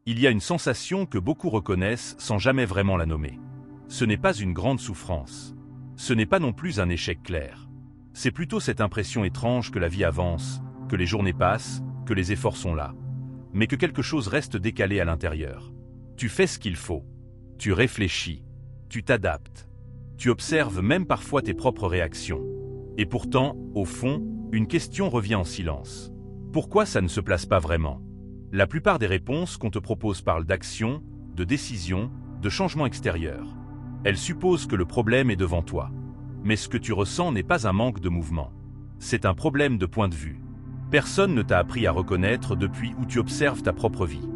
Il y a une sensation que beaucoup reconnaissent sans jamais vraiment la nommer. Ce n'est pas une grande souffrance. Ce n'est pas non plus un échec clair. C'est plutôt cette impression étrange que la vie avance, que les journées passent, que les efforts sont là, mais que quelque chose reste décalé à l'intérieur. Tu fais ce qu'il faut. Tu réfléchis. Tu t'adaptes. Tu observes même parfois tes propres réactions. Et pourtant, au fond, une question revient en silence. Pourquoi ça ne se place pas vraiment ? La plupart des réponses qu'on te propose parlent d'action, de décision, de changement extérieur. Elles supposent que le problème est devant toi. Mais ce que tu ressens n'est pas un manque de mouvement. C'est un problème de point de vue. Personne ne t'a appris à reconnaître depuis où tu observes ta propre vie.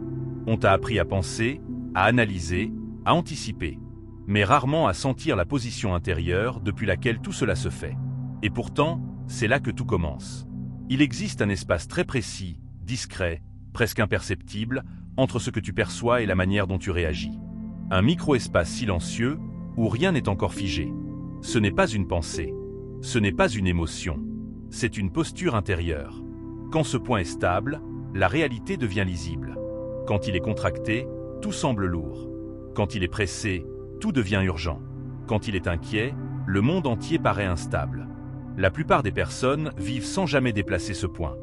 On t'a appris à penser, à analyser, à anticiper, mais rarement à sentir la position intérieure depuis laquelle tout cela se fait. Et pourtant, c'est là que tout commence. Il existe un espace très précis, discret, presque imperceptible, entre ce que tu perçois et la manière dont tu réagis. Un micro-espace silencieux où rien n'est encore figé. Ce n'est pas une pensée, ce n'est pas une émotion, c'est une posture intérieure. Quand ce point est stable, la réalité devient lisible. Quand il est contracté, tout semble lourd. Quand il est pressé, tout devient urgent. Quand il est inquiet, le monde entier paraît instable. La plupart des personnes vivent sans jamais déplacer ce point.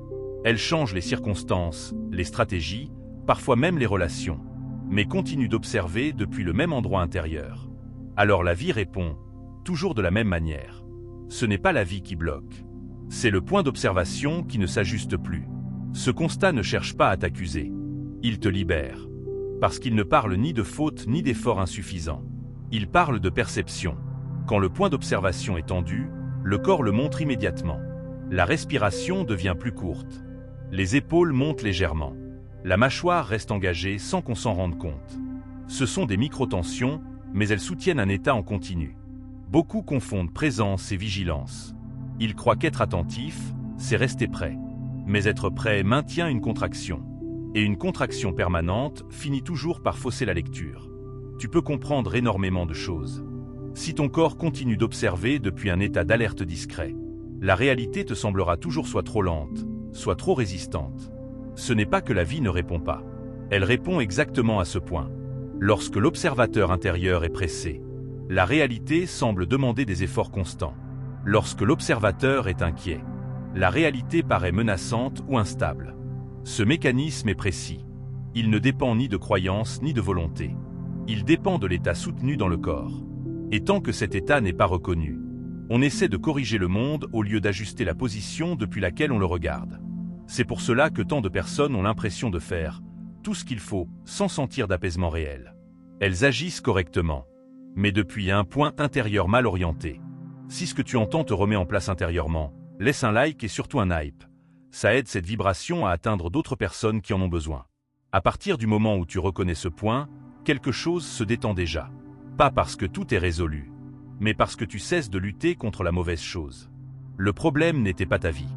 Elles changent les circonstances, les stratégies, parfois même les relations, mais continuent d'observer depuis le même endroit intérieur. Alors la vie répond, toujours de la même manière. Ce n'est pas la vie qui bloque. C'est le point d'observation qui ne s'ajuste plus. Ce constat ne cherche pas à t'accuser. Il te libère. Parce qu'il ne parle ni de faute ni d'effort insuffisant. Il parle de perception. Quand le point d'observation est tendu, le corps le montre immédiatement. La respiration devient plus courte. Les épaules montent légèrement. La mâchoire reste engagée sans qu'on s'en rende compte. Ce sont des micro-tensions, mais elles soutiennent un état en continu. Beaucoup confondent présence et vigilance. Ils croient qu'être attentif, c'est rester prêt. Mais être prêt maintient une contraction. Et une contraction permanente finit toujours par fausser la lecture. Tu peux comprendre énormément de choses. Si ton corps continue d'observer depuis un état d'alerte discret, la réalité te semblera toujours soit trop lente, soit trop résistante. Ce n'est pas que la vie ne répond pas. Elle répond exactement à ce point. Lorsque l'observateur intérieur est pressé, la réalité semble demander des efforts constants. Lorsque l'observateur est inquiet, la réalité paraît menaçante ou instable. Ce mécanisme est précis. Il ne dépend ni de croyance ni de volonté. Il dépend de l'état soutenu dans le corps. Et tant que cet état n'est pas reconnu, on essaie de corriger le monde au lieu d'ajuster la position depuis laquelle on le regarde. C'est pour cela que tant de personnes ont l'impression de faire tout ce qu'il faut sans sentir d'apaisement réel. Elles agissent correctement, mais depuis un point intérieur mal orienté. Si ce que tu entends te remet en place intérieurement, laisse un like et surtout un hype. Ça aide cette vibration à atteindre d'autres personnes qui en ont besoin. À partir du moment où tu reconnais ce point, quelque chose se détend déjà. Pas parce que tout est résolu, mais parce que tu cesses de lutter contre la mauvaise chose. Le problème n'était pas ta vie.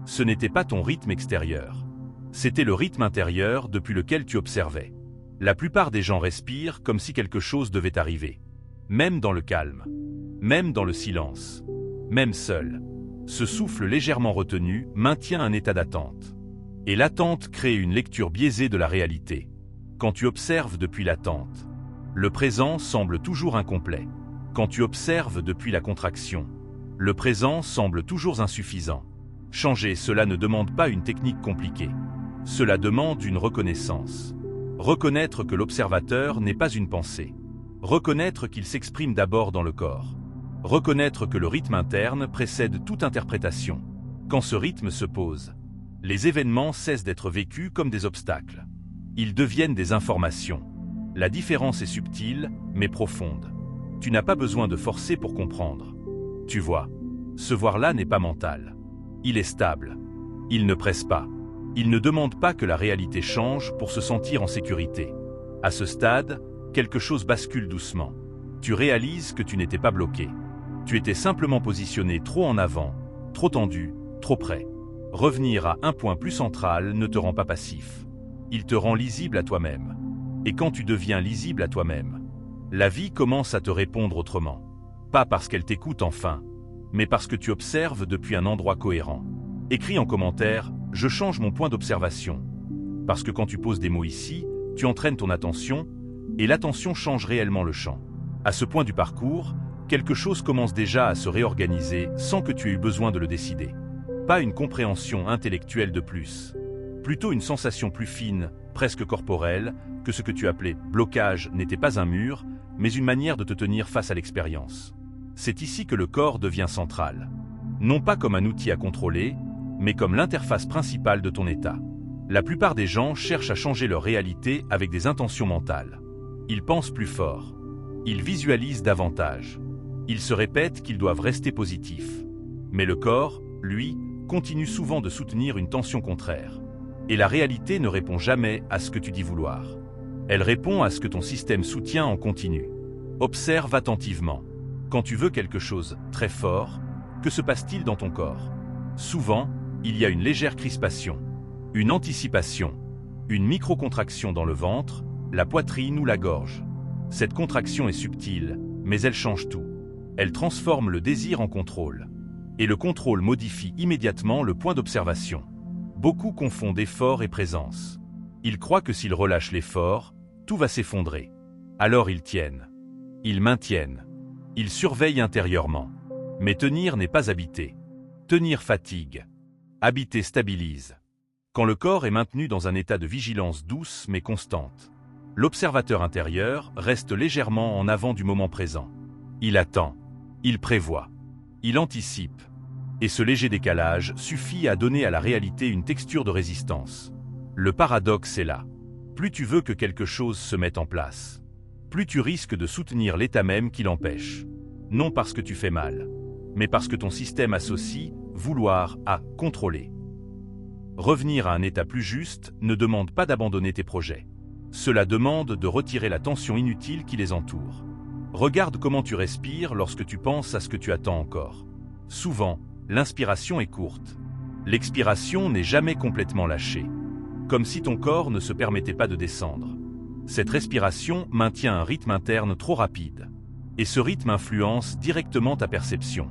Ce n'était pas ton rythme extérieur. C'était le rythme intérieur depuis lequel tu observais. La plupart des gens respirent comme si quelque chose devait arriver. Même dans le calme, même dans le silence, même seul. Ce souffle légèrement retenu maintient un état d'attente. Et l'attente crée une lecture biaisée de la réalité. Quand tu observes depuis l'attente, le présent semble toujours incomplet. Quand tu observes depuis la contraction, le présent semble toujours insuffisant. Changer cela ne demande pas une technique compliquée. Cela demande une reconnaissance. Reconnaître que l'observateur n'est pas une pensée. Reconnaître qu'il s'exprime d'abord dans le corps. Reconnaître que le rythme interne précède toute interprétation. Quand ce rythme se pose, les événements cessent d'être vécus comme des obstacles. Ils deviennent des informations. La différence est subtile, mais profonde. Tu n'as pas besoin de forcer pour comprendre. Tu vois, ce voir-là n'est pas mental. Il est stable. Il ne presse pas. Il ne demande pas que la réalité change pour se sentir en sécurité. À ce stade, quelque chose bascule doucement. Tu réalises que tu n'étais pas bloqué. Tu étais simplement positionné trop en avant, trop tendu, trop près. Revenir à un point plus central ne te rend pas passif. Il te rend lisible à toi-même. Et quand tu deviens lisible à toi-même, la vie commence à te répondre autrement. Pas parce qu'elle t'écoute enfin, mais parce que tu observes depuis un endroit cohérent. Écris en commentaire « Je change mon point d'observation ». Parce que quand tu poses des mots ici, tu entraînes ton attention, et l'attention change réellement le champ. À ce point du parcours, quelque chose commence déjà à se réorganiser sans que tu aies eu besoin de le décider. Pas une compréhension intellectuelle de plus. Plutôt une sensation plus fine, presque corporelle, que ce que tu appelais blocage n'était pas un mur, mais une manière de te tenir face à l'expérience. C'est ici que le corps devient central. Non pas comme un outil à contrôler, mais comme l'interface principale de ton état. La plupart des gens cherchent à changer leur réalité avec des intentions mentales. Ils pensent plus fort. Ils visualisent davantage. Ils se répètent qu'ils doivent rester positifs. Mais le corps, lui, continue souvent de soutenir une tension contraire. Et la réalité ne répond jamais à ce que tu dis vouloir. Elle répond à ce que ton système soutient en continu. Observe attentivement. Quand tu veux quelque chose très fort, que se passe-t-il dans ton corps? Souvent, il y a une légère crispation, une anticipation, une microcontraction dans le ventre, la poitrine ou la gorge. Cette contraction est subtile, mais elle change tout. Elle transforme le désir en contrôle. Et le contrôle modifie immédiatement le point d'observation. Beaucoup confondent effort et présence. Ils croient que s'ils relâchent l'effort, tout va s'effondrer. Alors ils tiennent. Ils maintiennent. Ils surveillent intérieurement. Mais tenir n'est pas habiter. Tenir fatigue. Habiter stabilise. Quand le corps est maintenu dans un état de vigilance douce mais constante, l'observateur intérieur reste légèrement en avant du moment présent. Il attend. Il prévoit. Il anticipe. Et ce léger décalage suffit à donner à la réalité une texture de résistance. Le paradoxe est là. Plus tu veux que quelque chose se mette en place, plus tu risques de soutenir l'état même qui l'empêche. Non parce que tu fais mal, mais parce que ton système associe vouloir à contrôler. Revenir à un état plus juste ne demande pas d'abandonner tes projets. Cela demande de retirer la tension inutile qui les entoure. Regarde comment tu respires lorsque tu penses à ce que tu attends encore. Souvent, l'inspiration est courte. L'expiration n'est jamais complètement lâchée. Comme si ton corps ne se permettait pas de descendre. Cette respiration maintient un rythme interne trop rapide. Et ce rythme influence directement ta perception.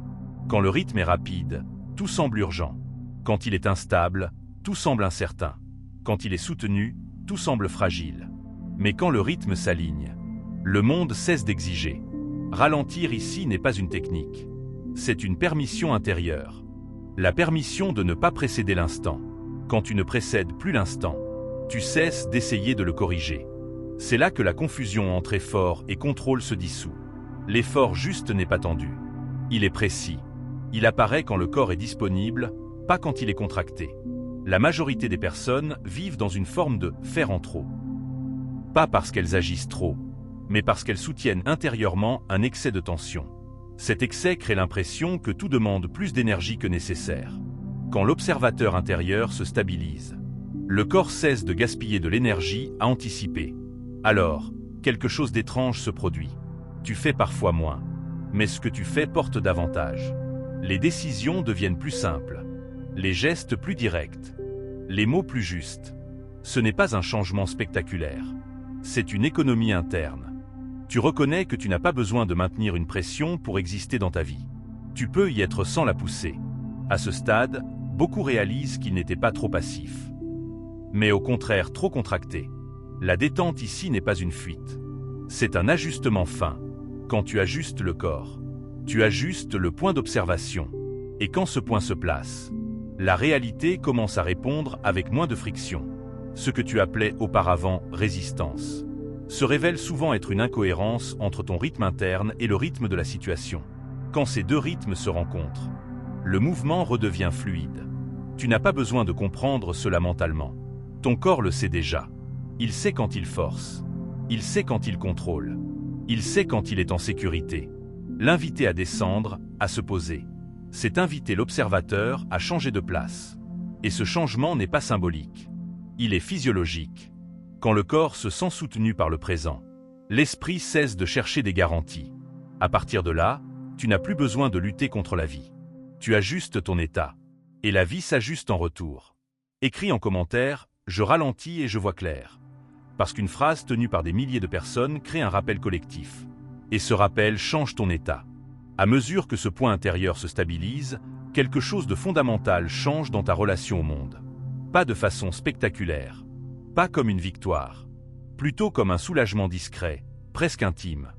Quand le rythme est rapide, tout semble urgent. Quand il est instable, tout semble incertain. Quand il est soutenu, tout semble fragile. Mais quand le rythme s'aligne, le monde cesse d'exiger. Ralentir ici n'est pas une technique. C'est une permission intérieure. La permission de ne pas précéder l'instant. Quand tu ne précèdes plus l'instant, tu cesses d'essayer de le corriger. C'est là que la confusion entre effort et contrôle se dissout. L'effort juste n'est pas tendu. Il est précis. Il apparaît quand le corps est disponible, pas quand il est contracté. La majorité des personnes vivent dans une forme de « faire en trop ». Pas parce qu'elles agissent trop, mais parce qu'elles soutiennent intérieurement un excès de tension. Cet excès crée l'impression que tout demande plus d'énergie que nécessaire. Quand l'observateur intérieur se stabilise, le corps cesse de gaspiller de l'énergie à anticiper. Alors, quelque chose d'étrange se produit. Tu fais parfois moins, mais ce que tu fais porte davantage. Les décisions deviennent plus simples, les gestes plus directs, les mots plus justes. Ce n'est pas un changement spectaculaire, c'est une économie interne. Tu reconnais que tu n'as pas besoin de maintenir une pression pour exister dans ta vie. Tu peux y être sans la pousser. À ce stade, beaucoup réalisent qu'ils n'étaient pas trop passifs, mais au contraire trop contractés. La détente ici n'est pas une fuite. C'est un ajustement fin. Quand tu ajustes le corps, tu ajustes le point d'observation. Et quand ce point se place, la réalité commence à répondre avec moins de friction. Ce que tu appelais auparavant résistance se révèle souvent être une incohérence entre ton rythme interne et le rythme de la situation. Quand ces deux rythmes se rencontrent, le mouvement redevient fluide. Tu n'as pas besoin de comprendre cela mentalement. Ton corps le sait déjà. Il sait quand il force. Il sait quand il contrôle. Il sait quand il est en sécurité. L'inviter à descendre, à se poser, c'est inviter l'observateur à changer de place. Et ce changement n'est pas symbolique. Il est physiologique. Quand le corps se sent soutenu par le présent, l'esprit cesse de chercher des garanties. À partir de là, tu n'as plus besoin de lutter contre la vie. Tu ajustes ton état. Et la vie s'ajuste en retour. Écris en commentaire « Je ralentis et je vois clair ». Parce qu'une phrase tenue par des milliers de personnes crée un rappel collectif. Et ce rappel change ton état. À mesure que ce point intérieur se stabilise, quelque chose de fondamental change dans ta relation au monde. Pas de façon spectaculaire. Pas comme une victoire. plutôt comme un soulagement discret, presque intime.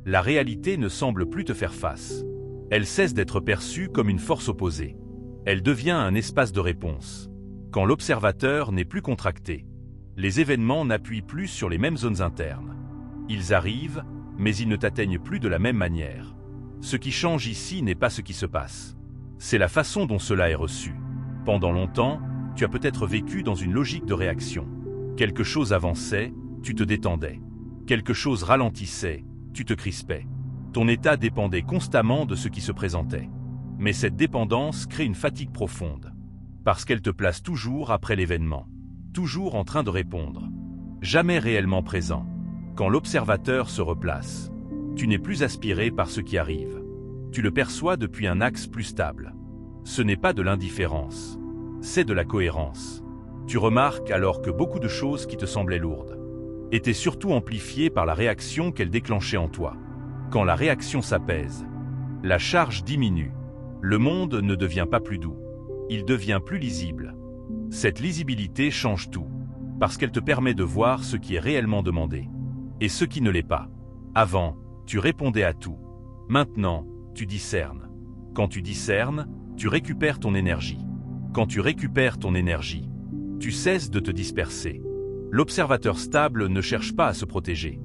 La réalité ne semble plus te faire face. Elle cesse d'être perçue comme une force opposée. Elle devient un espace de réponse. Quand l'observateur n'est plus contracté, les événements n'appuient plus sur les mêmes zones internes. Ils arrivent, mais ils ne t'atteignent plus de la même manière. Ce qui change ici n'est pas ce qui se passe. C'est la façon dont cela est reçu. Pendant longtemps, tu as peut-être vécu dans une logique de réaction. Quelque chose avançait, tu te détendais. Quelque chose ralentissait, tu te crispais. Ton état dépendait constamment de ce qui se présentait. Mais cette dépendance crée une fatigue profonde. Parce qu'elle te place toujours après l'événement. Toujours en train de répondre. Jamais réellement présent. Quand l'observateur se replace, tu n'es plus aspiré par ce qui arrive. Tu le perçois depuis un axe plus stable. Ce n'est pas de l'indifférence. C'est de la cohérence. Tu remarques alors que beaucoup de choses qui te semblaient lourdes étaient surtout amplifiées par la réaction qu'elles déclenchaient en toi. Quand la réaction s'apaise, la charge diminue. Le monde ne devient pas plus doux. Il devient plus lisible. Cette lisibilité change tout, parce qu'elle te permet de voir ce qui est réellement demandé, et ce qui ne l'est pas. Avant, tu répondais à tout. Maintenant, tu discernes. Quand tu discernes, tu récupères ton énergie. Quand tu récupères ton énergie, tu cesses de te disperser. L'observateur stable ne cherche pas à se protéger.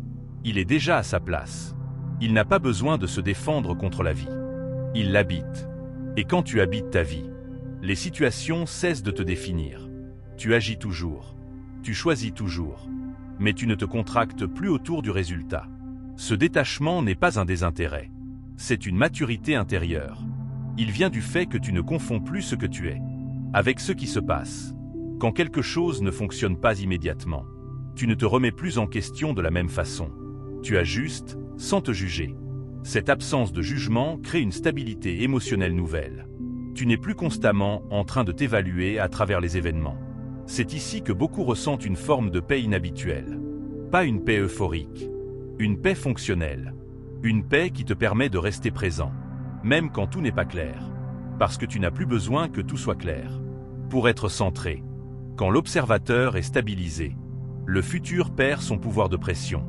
Il est déjà à sa place. Il n'a pas besoin de se défendre contre la vie. Il l'habite. Et quand tu habites ta vie, les situations cessent de te définir. Tu agis toujours. Tu choisis toujours. Mais tu ne te contractes plus autour du résultat. Ce détachement n'est pas un désintérêt. C'est une maturité intérieure. Il vient du fait que tu ne confonds plus ce que tu es avec ce qui se passe. Quand quelque chose ne fonctionne pas immédiatement, tu ne te remets plus en question de la même façon. Tu ajustes sans te juger. Cette absence de jugement crée une stabilité émotionnelle nouvelle. Tu n'es plus constamment en train de t'évaluer à travers les événements. C'est ici que beaucoup ressentent une forme de paix inhabituelle. Pas une paix euphorique, une paix fonctionnelle. Une paix qui te permet de rester présent, même quand tout n'est pas clair. Parce que tu n'as plus besoin que tout soit clair. Pour être centré. Quand l'observateur est stabilisé, le futur perd son pouvoir de pression.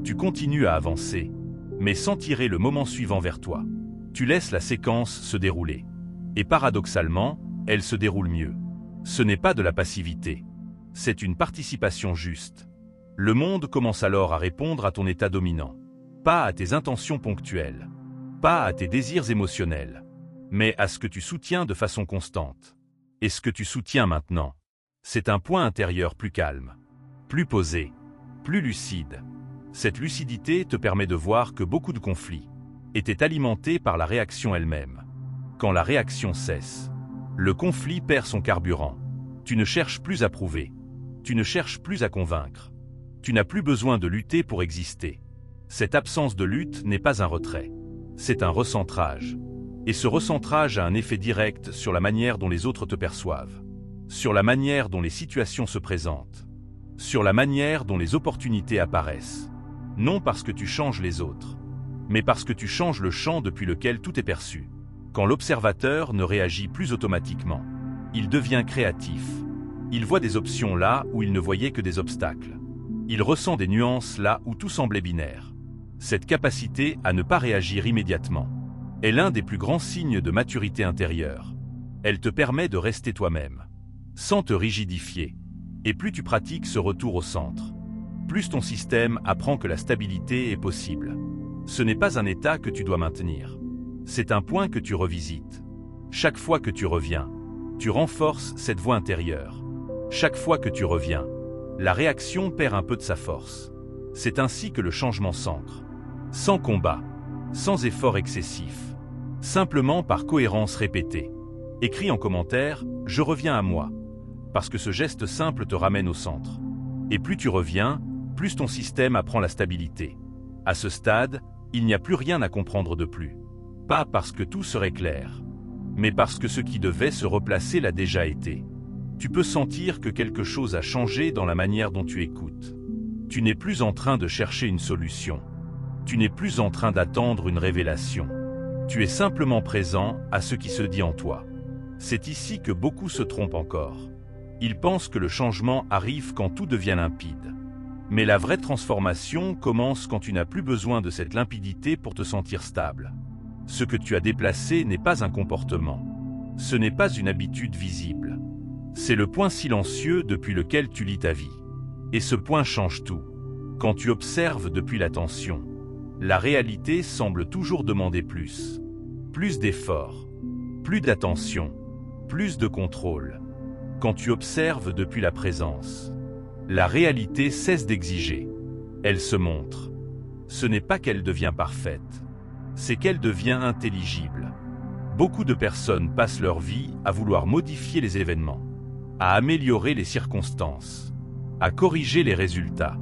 Tu continues à avancer, mais sans tirer le moment suivant vers toi. Tu laisses la séquence se dérouler. Et paradoxalement, elle se déroule mieux. Ce n'est pas de la passivité. C'est une participation juste. Le monde commence alors à répondre à ton état dominant. Pas à tes intentions ponctuelles. Pas à tes désirs émotionnels. Mais à ce que tu soutiens de façon constante. Et ce que tu soutiens maintenant, c'est un point intérieur plus calme, plus posé, plus lucide. Cette lucidité te permet de voir que beaucoup de conflits étaient alimentés par la réaction elle-même. Quand la réaction cesse, le conflit perd son carburant. Tu ne cherches plus à prouver. Tu ne cherches plus à convaincre. Tu n'as plus besoin de lutter pour exister. Cette absence de lutte n'est pas un retrait. C'est un recentrage. Et ce recentrage a un effet direct sur la manière dont les autres te perçoivent. Sur la manière dont les situations se présentent. Sur la manière dont les opportunités apparaissent. Non parce que tu changes les autres, mais parce que tu changes le champ depuis lequel tout est perçu. Quand l'observateur ne réagit plus automatiquement, il devient créatif. Il voit des options là où il ne voyait que des obstacles. Il ressent des nuances là où tout semblait binaire. Cette capacité à ne pas réagir immédiatement est l'un des plus grands signes de maturité intérieure. Elle te permet de rester toi-même, sans te rigidifier. Et plus tu pratiques ce retour au centre, plus ton système apprend que la stabilité est possible. Ce n'est pas un état que tu dois maintenir. C'est un point que tu revisites. Chaque fois que tu reviens, tu renforces cette voix intérieure. Chaque fois que tu reviens, la réaction perd un peu de sa force. C'est ainsi que le changement s'ancre. Sans combat, sans effort excessif, simplement par cohérence répétée. Écris en commentaire « Je reviens à moi », parce que ce geste simple te ramène au centre. Et plus tu reviens, plus ton système apprend la stabilité. À ce stade, il n'y a plus rien à comprendre de plus. Pas parce que tout serait clair, mais parce que ce qui devait se replacer l'a déjà été. Tu peux sentir que quelque chose a changé dans la manière dont tu écoutes. Tu n'es plus en train de chercher une solution. Tu n'es plus en train d'attendre une révélation. Tu es simplement présent à ce qui se dit en toi. C'est ici que beaucoup se trompent encore. Ils pensent que le changement arrive quand tout devient limpide. Mais la vraie transformation commence quand tu n'as plus besoin de cette limpidité pour te sentir stable. Ce que tu as déplacé n'est pas un comportement. Ce n'est pas une habitude visible. C'est le point silencieux depuis lequel tu lis ta vie. Et ce point change tout. Quand tu observes depuis l'attention, la réalité semble toujours demander plus. Plus d'efforts, plus d'attention, plus de contrôle. Quand tu observes depuis la présence, la réalité cesse d'exiger. Elle se montre. Ce n'est pas qu'elle devient parfaite, c'est qu'elle devient intelligible. Beaucoup de personnes passent leur vie à vouloir modifier les événements, à améliorer les circonstances, à corriger les résultats.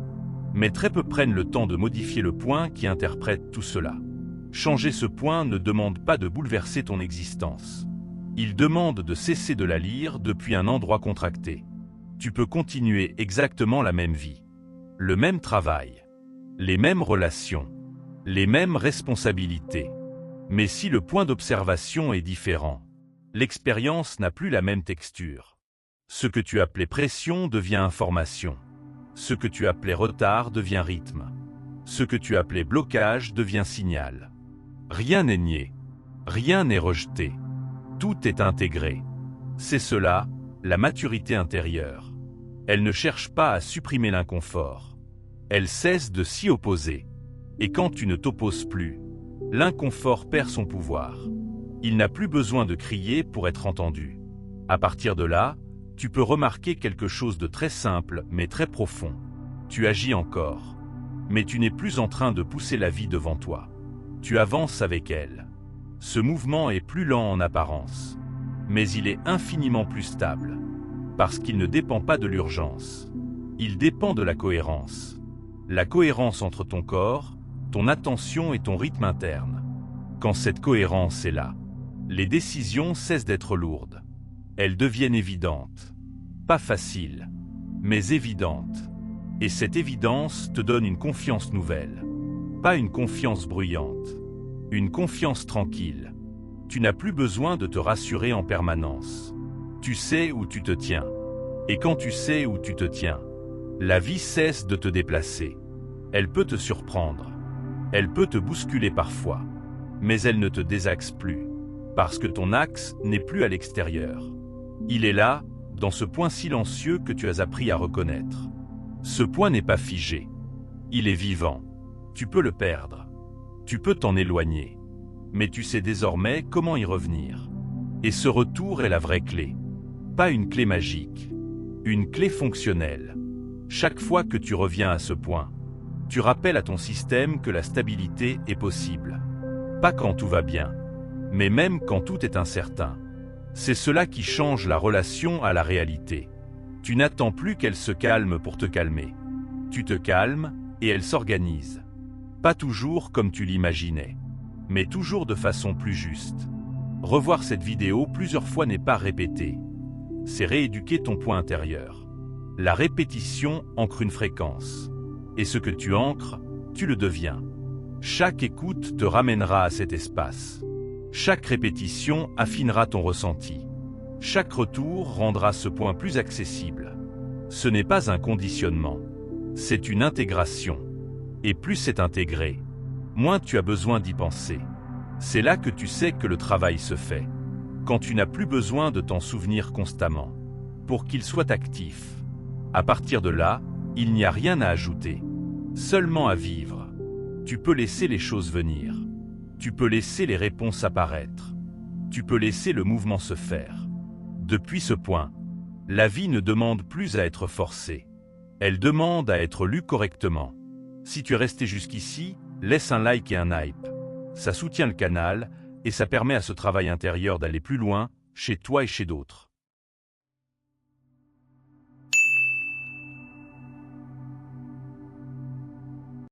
Mais très peu prennent le temps de modifier le point qui interprète tout cela. Changer ce point ne demande pas de bouleverser ton existence. Il demande de cesser de la lire depuis un endroit contracté. Tu peux continuer exactement la même vie, le même travail, les mêmes relations, les mêmes responsabilités. Mais si le point d'observation est différent, l'expérience n'a plus la même texture. Ce que tu appelais pression devient information. Ce que tu appelais retard devient rythme. Ce que tu appelais blocage devient signal. Rien n'est nié. Rien n'est rejeté. Tout est intégré. C'est cela, la maturité intérieure. Elle ne cherche pas à supprimer l'inconfort. Elle cesse de s'y opposer. Et quand tu ne t'opposes plus, l'inconfort perd son pouvoir. Il n'a plus besoin de crier pour être entendu. À partir de là, tu peux remarquer quelque chose de très simple mais très profond. Tu agis encore. Mais tu n'es plus en train de pousser la vie devant toi. Tu avances avec elle. Ce mouvement est plus lent en apparence. Mais il est infiniment plus stable. Parce qu'il ne dépend pas de l'urgence. Il dépend de la cohérence. La cohérence entre ton corps, ton attention et ton rythme interne. Quand cette cohérence est là, les décisions cessent d'être lourdes. Elles deviennent évidentes. Pas faciles, mais évidentes. Et cette évidence te donne une confiance nouvelle. Pas une confiance bruyante. Une confiance tranquille. Tu n'as plus besoin de te rassurer en permanence. Tu sais où tu te tiens. Et quand tu sais où tu te tiens, la vie cesse de te déplacer. Elle peut te surprendre. Elle peut te bousculer parfois. Mais elle ne te désaxe plus. Parce que ton axe n'est plus à l'extérieur. Il est là, dans ce point silencieux que tu as appris à reconnaître. Ce point n'est pas figé. Il est vivant. Tu peux le perdre. Tu peux t'en éloigner. Mais tu sais désormais comment y revenir. Et ce retour est la vraie clé. Pas une clé magique. Une clé fonctionnelle. Chaque fois que tu reviens à ce point, tu rappelles à ton système que la stabilité est possible. Pas quand tout va bien, mais même quand tout est incertain. C'est cela qui change la relation à la réalité. Tu n'attends plus qu'elle se calme pour te calmer. Tu te calmes et elle s'organise. Pas toujours comme tu l'imaginais, mais toujours de façon plus juste. Revoir cette vidéo plusieurs fois n'est pas répéter. C'est rééduquer ton point intérieur. La répétition ancre une fréquence. Et ce que tu ancres, tu le deviens. Chaque écoute te ramènera à cet espace. Chaque répétition affinera ton ressenti. Chaque retour rendra ce point plus accessible. Ce n'est pas un conditionnement. C'est une intégration. Et plus c'est intégré, moins tu as besoin d'y penser. C'est là que tu sais que le travail se fait. Quand tu n'as plus besoin de t'en souvenir constamment. Pour qu'il soit actif. À partir de là, il n'y a rien à ajouter. Seulement à vivre. Tu peux laisser les choses venir. Tu peux laisser les réponses apparaître. Tu peux laisser le mouvement se faire. Depuis ce point, la vie ne demande plus à être forcée. Elle demande à être lue correctement. Si tu es resté jusqu'ici, laisse un like et un hype. Ça soutient le canal et ça permet à ce travail intérieur d'aller plus loin, chez toi et chez d'autres.